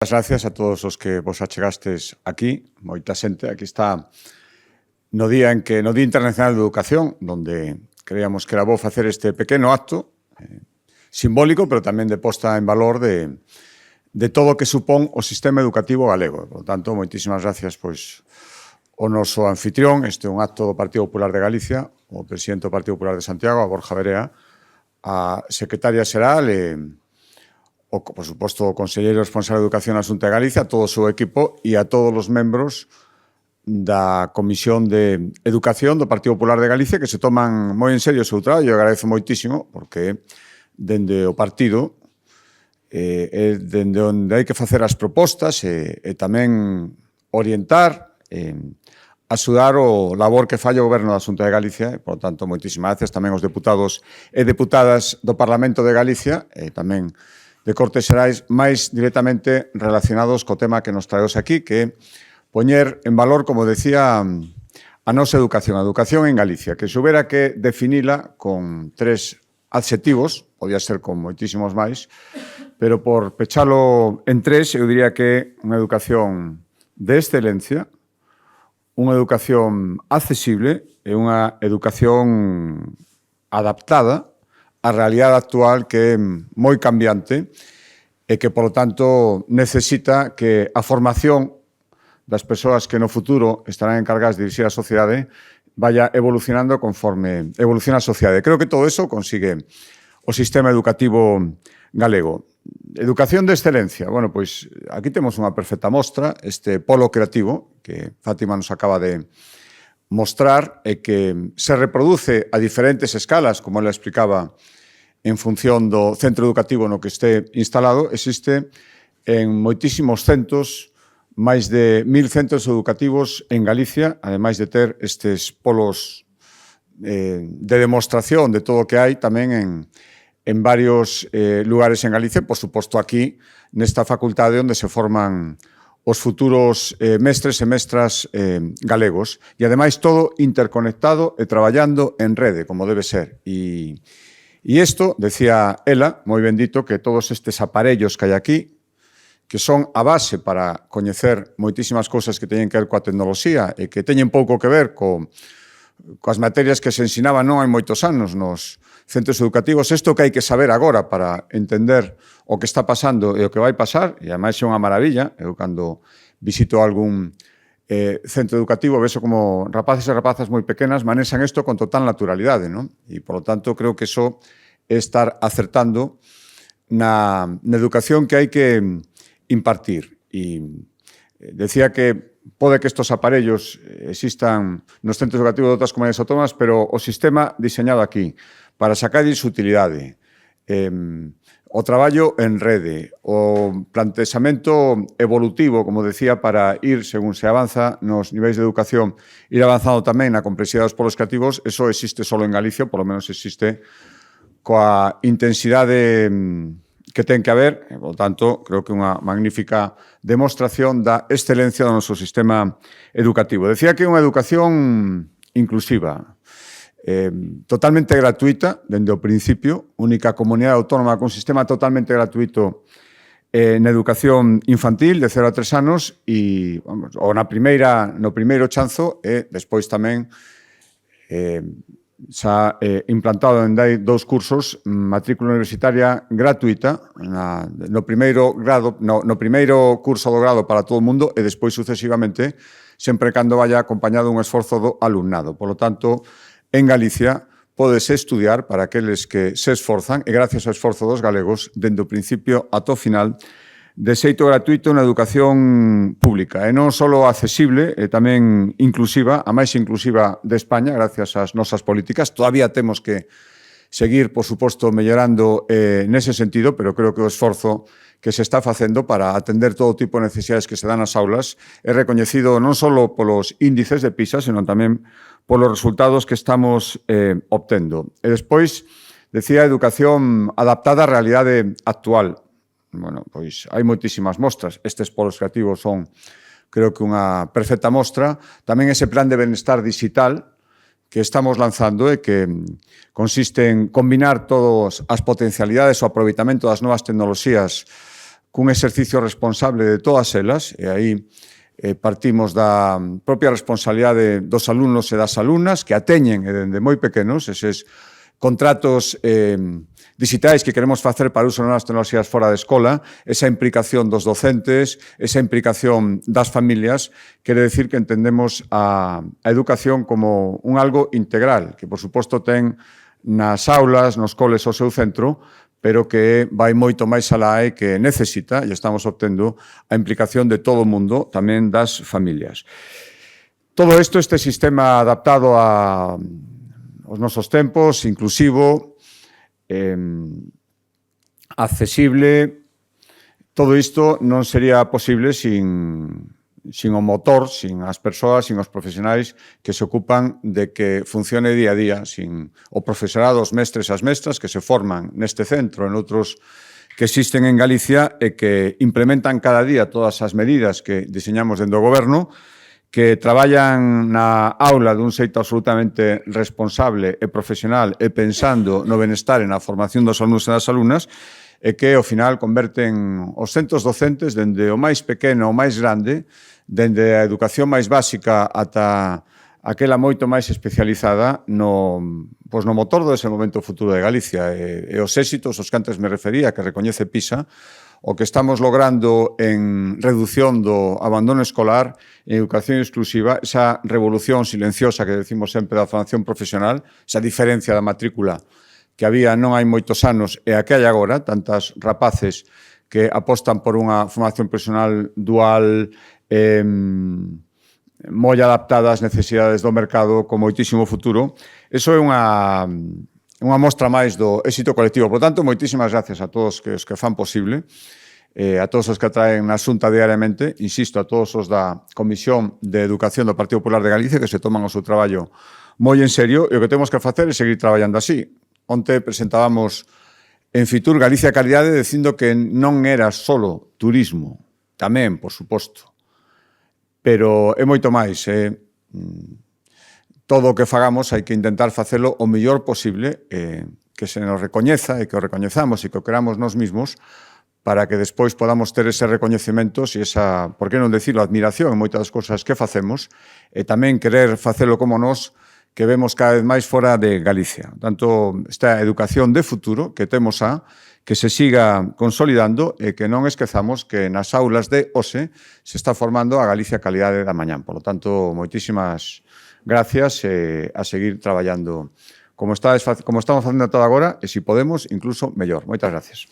Moitas gracias a todos os que vos achegastes aquí, moita xente. Aquí está no Día Internacional de Educación, donde creíamos que era bo facer este pequeno acto simbólico, pero tamén de posta en valor de todo o que supón o sistema educativo galego. Por tanto, moitísimas gracias ao noso anfitrión. Este é un acto do Partido Popular de Galicia, o presidente do Partido Popular de Santiago, a Borja Verea, a secretaria xeral e por suposto, o conselleiro responsable de Educación na Xunta de Galicia, a todo o seu equipo e a todos os membros da Comisión de Educación do Partido Popular de Galicia que se toman moi en serio o seu traballo. Eu agradezo moitísimo porque dende o partido é dende onde hai que facer as propostas e tamén orientar axudar o labor que falla o Goberno da Xunta de Galicia. Por tanto, moitísimas gracias tamén aos deputados e deputadas do Parlamento de Galicia e tamén de Cortes Xerais máis directamente relacionados co tema que nos traemos aquí, que é poñer en valor, como decía, a nosa educación, a educación en Galicia, que se houbera que definila con 3 adxetivos, podía ser con moitísimos máis, pero por pechalo en 3, eu diría que unha educación de excelencia, unha educación accesible e unha educación adaptada a realidade actual que é moi cambiante e que, polo tanto, necesita que a formación das persoas que no futuro estarán encargadas de dirixir a sociedade vaya evolucionando conforme evoluciona a sociedade. Creo que todo eso consigue o sistema educativo galego. Educación de excelencia. Bueno, pois aquí temos unha perfecta mostra, este polo creativo que Fátima nos acaba de mostrar e que se reproduce a diferentes escalas, como ela explicaba, en función do centro educativo no que este instalado. Existe en moitísimos centros, máis de 1000 centros educativos en Galicia, ademais de ter estes polos de demostración de todo o que hai tamén en varios lugares en Galicia, por suposto aquí, nesta facultade onde se forman os futuros mestres e mestras galegos. E, ademais, todo interconectado e traballando en rede, como debe ser. E isto, decía ela, moi bendito, que todos estes aparellos que hai aquí, que son a base para coñecer moitísimas cousas que teñen que ver coa tecnoloxía e que teñen pouco que ver coas materias que se ensinaban non hai moitos anos nos centros educativos. Isto que hai que saber agora para entender o que está pasando e o que vai pasar, e ademais é unha maravilla. Eu, cando visito algún centro educativo, vexo como rapaces e rapazas moi pequenas manexan isto con total naturalidade, non? E, por lo tanto, creo que iso é estar acertando na educación que hai que impartir. E decía que pode que estos aparellos existan nos centros educativos de outras comunidades autónomas, pero o sistema diseñado aquí para sacarlles utilidade, o traballo en rede, o plantexamento evolutivo, como decía, para ir, según se avanza nos niveis de educación, ir avanzando tamén na complexidade dos polos creativos. Eso existe só en Galicia, por lo menos existe coa intensidade que ten que haber. Por tanto, creo que é unha magnífica demostración da excelencia do noso sistema educativo. Decía que é unha educación inclusiva, totalmente gratuita, dende o principio, única comunidade autónoma con sistema totalmente gratuito na educación infantil de 0 a 3 anos e no primeiro chanzo e despois tamén xa implantado en 2 cursos, matrícula universitaria gratuita no primeiro curso do grado para todo o mundo e despois sucesivamente, sempre cando vaya acompañado un esforzo do alumnado. Por lo tanto, en Galicia pódese estudiar para aqueles que se esforzan e gracias ao esforzo dos galegos, dende o principio ata o final, de xeito gratuito na educación pública. E non só accesible, e tamén inclusiva, a máis inclusiva de España, gracias ás nosas políticas. Todavía temos que seguir, por suposto, mellorando nese sentido, pero creo que o esforzo que se está facendo para atender todo tipo de necesidades que se dan nas aulas é recoñecido non só polos índices de PISA, senón tamén polos resultados que estamos obtendo. E despois, decía, educación adaptada á realidade actual. Bueno, pois hai moitísimas mostras. Estes polos creativos son, creo que, unha perfecta mostra. Tamén ese plan de benestar digital que estamos lanzando e que consiste en combinar todas as potencialidades, o aproveitamento das novas tecnoloxías cun exercicio responsable de todas elas, e aí partimos da propia responsabilidade dos alumnos e das alumnas que a teñen dende moi pequenos, eses contratos digitais que queremos facer para uso nas tecnoloxías fora de escola, esa implicación dos docentes, esa implicación das familias, quere decir que entendemos a educación como un algo integral, que por suposto ten nas aulas, nos coles o seu centro, pero que vai moito máis alá e que necesita, e estamos obtendo, a implicación de todo o mundo, tamén das familias. Todo isto, este sistema adaptado aos nosos tempos, inclusivo, accesible, todo isto non sería posible sin o motor, sin as persoas, sin os profesionais que se ocupan de que funcione día a día, sin o profesorado, os mestres e as mestras que se forman neste centro, en outros que existen en Galicia e que implementan cada día todas as medidas que diseñamos dentro do goberno, que traballan na aula dun xeito absolutamente responsable e profesional e pensando no benestar e na formación dos alumnos e das alumnas, e que, ao final, converten os centros docentes dende o máis pequeno ao máis grande, dende a educación máis básica ata aquela moito máis especializada no motor do desenvolvemento futuro de Galicia. E os éxitos, os que antes me refería, que recoñece PISA, o que estamos logrando en reducción do abandono escolar, en educación exclusiva, esa revolución silenciosa que decimos sempre da formación profesional, esa diferencia da matrícula que había non hai moitos anos e a que hai agora, tantas rapaces que apostan por unha formación profesional dual, moi adaptada ás necesidades do mercado, con moitísimo futuro. Eso é unha mostra máis do éxito colectivo. Por tanto, moitísimas gracias a todos os que fan posible, a todos os que traen na Xunta diariamente, insisto, a todos os da Comisión de Educación do Partido Popular de Galicia, que se toman o seu traballo moi en serio, e o que temos que facer é seguir traballando así. Onte presentábamos en Fitur Galicia Calidade dicindo que non era solo turismo, tamén, por suposto, pero é moito máis. Todo o que fagamos hai que intentar facelo o mellor posible, que se nos recoñeza e que o recoñezamos e que o queramos nós mismos, para que despois podamos ter ese recoñecementos e esa, por que non decirlo, admiración en moitas das cousas que facemos, e tamén querer facelo como nós, que vemos cada vez máis fora de Galicia. Tanto esta educación de futuro que temos que se siga consolidando e que non esquezamos que nas aulas de OSE se está formando a Galicia Calidade da mañán. Por lo tanto, moitísimas gracias e a seguir traballando como estamos facendo todo agora e, se podemos, incluso mellor. Moitas gracias.